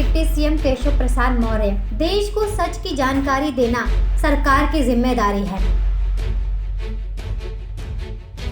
Deputy CM Keshav Prasad Maurya. देश को सच की जानकारी देना सरकार की जिम्मेदारी है।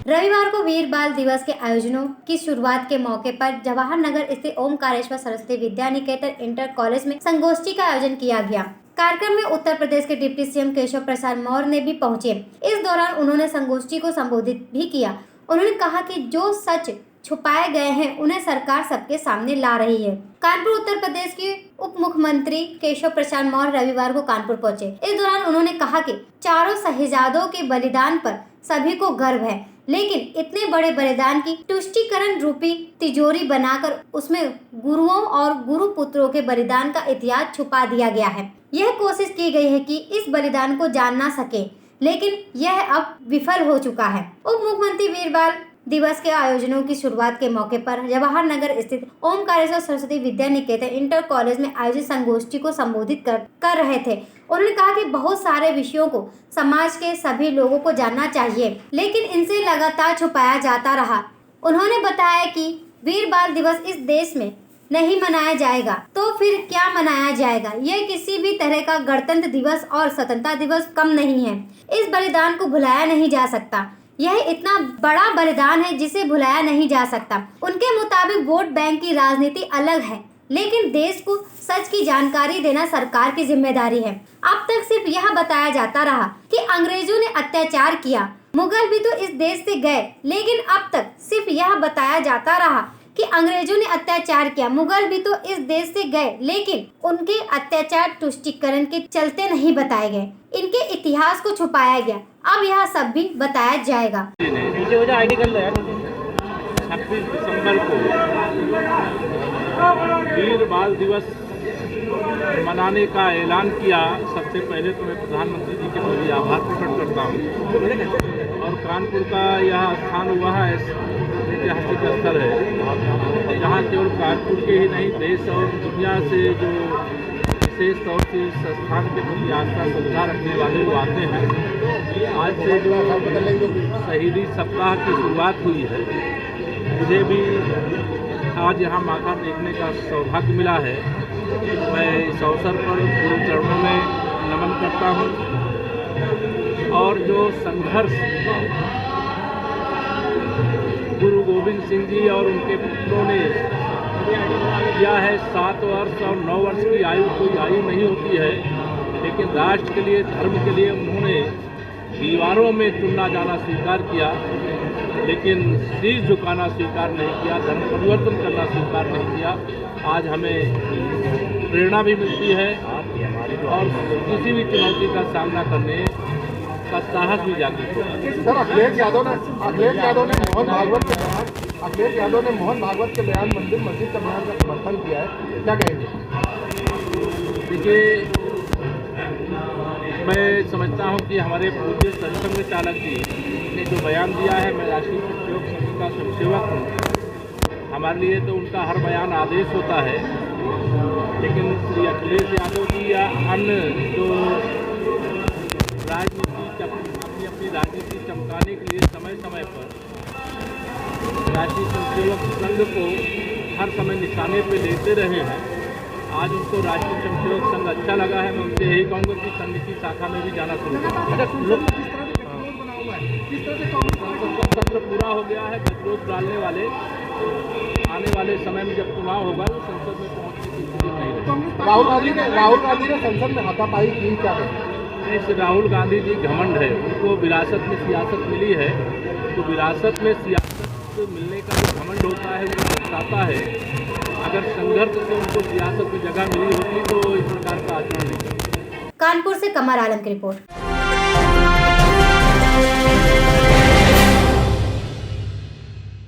रविवार को वीर बाल दिवस के आयोजनों की शुरुआत के मौके पर जवाहर नगर स्थित ओमकारेश्वर सरस्वती विद्या निकेतन इंटर कॉलेज में संगोष्ठी का आयोजन किया गया। कार्यक्रम में उत्तर प्रदेश के डिप्टी सीएम केशव प्रसाद मौर्य ने भी पहुंचे। इस दौरान उन्होंने संगोष्ठी को संबोधित भी किया। उन्होंने कहा कि जो सच छुपाए गए हैं उन्हें सरकार सबके सामने ला रही है। कानपुर उत्तर प्रदेश के उप मुख्यमंत्री केशव प्रसाद मौर्य रविवार को कानपुर पहुंचे। इस दौरान उन्होंने कहा कि चारों शहीजादों के बलिदान पर सभी को गर्व है, लेकिन इतने बड़े बलिदान की तुष्टीकरण रूपी तिजोरी बनाकर उसमें गुरुओं और गुरु पुत्रों के बलिदान का इतिहास छुपा दिया गया है। यह कोशिश की गई है कि इस बलिदान को जान ना सके, लेकिन यह अब विफल हो चुका है। उप मुख्यमंत्री वीर बाल दिवस के आयोजनों की शुरुआत के मौके पर जवाहर नगर स्थित ओमकारेश्वर सरस्वती विद्या निकेतन इंटर कॉलेज में आयोजित संगोष्ठी को संबोधित कर रहे थे। उन्होंने कहा कि बहुत सारे विषयों को समाज के सभी लोगों को जानना चाहिए, लेकिन इनसे लगातार छुपाया जाता रहा। उन्होंने बताया कि वीर बाल दिवस इस देश में नहीं मनाया जाएगा तो फिर क्या मनाया जाएगा। यह किसी भी तरह का गणतंत्र दिवस और स्वतंत्रता दिवस कम नहीं है। इस बलिदान को भुलाया नहीं जा सकता। यह इतना बड़ा बलिदान है जिसे भुलाया नहीं जा सकता। उनके मुताबिक वोट बैंक की राजनीति अलग है, लेकिन देश को सच की जानकारी देना सरकार की जिम्मेदारी है। अब तक सिर्फ यह बताया जाता रहा कि अंग्रेजों ने अत्याचार किया, मुगल भी तो इस देश से गए, लेकिन अब तक सिर्फ यह बताया जाता रहा कि अंग्रेजों ने अत्याचार किया, मुगल भी तो इस देश से गए, लेकिन उनके अत्याचार तुष्टीकरण के चलते नहीं बताए गए। इनके इतिहास को छुपाया गया। अब यह सब भी बताया जाएगा। 26 दिसंबर को वीर बाल दिवस मनाने का ऐलान किया। सबसे पहले तो मैं प्रधानमंत्री जी के प्रति आभार प्रकट करता हूँ। और कानपुर का यह स्थान हुआ है ऐतिहासिक स्थल है, जहाँ केवल कानपुर के ही नहीं देश और दुनिया से जो विशेष तौर से इस स्थान के प्रति आस्था श्रद्धा रखने वाले लोग आते हैं। आज से जो शहीदी सप्ताह की शुरुआत हुई है, मुझे भी आज यहाँ माथा देखने का सौभाग्य मिला है। मैं इस अवसर पर गुरु चरणों में नमन करता हूँ। और जो संघर्ष गुरु गोविंद सिंह जी और उनके पुत्रों ने किया है, 7 वर्ष और 9 वर्ष की आयु कोई आयु नहीं होती है, लेकिन राष्ट्र के लिए, धर्म के लिए उन्होंने दीवारों में चुनना जाना स्वीकार किया, लेकिन शीश झुकाना स्वीकार नहीं किया, धर्म परिवर्तन करना स्वीकार नहीं किया। आज हमें प्रेरणा भी मिलती है और किसी भी चुनौती का सामना करने का साहस भी जागृत होता है। सर, अखिलेश यादव ने मोहन भागवत के बयान मंदिर मस्जिद का बयान का समर्थन किया है, क्या कहेंगे? देखिए, मैं समझता हूं कि हमारे पूज्य सरसंघ चालक जी ने जो बयान दिया है, मैं राष्ट्रीय स्वयंसेवक संघ का स्वयंसेवक हूँ। हमारे लिए तो उनका हर बयान आदेश होता है, लेकिन श्री अखिलेश यादव जी या अन्य जो अपनी राजनीति चमकाने के लिए समय समय पर राष्ट्रीय स्वयंसेवक संघ को हर समय निशाने पे लेते रहे हैं। आज उनको राष्ट्रीय स्वयंसेवक संघ अच्छा लगा है। मैं उनसे यही कहूँगा कि संघ की शाखा में भी जाना शुरू करें। सत्र पूरा हो गया है। गतिरोध डालने वाले आने वाले समय में जब चुनाव होगा तो संसद में पहुँचने की स्थिति नहीं रहेगी। राहुल गांधी ने संसद में हाथापाई की, क्या कहें? राहुल गांधी जी घमंड है, उनको विरासत में सियासत मिली है, तो विरासत में सियासत मिलने का जो घमंड होता है वो दर्शाता है। अगर संघर्ष से उनको सियासत में जगह मिली होती तो इस प्रकार का आचरण नहीं करते। कानपुर से कमर आलम की रिपोर्ट।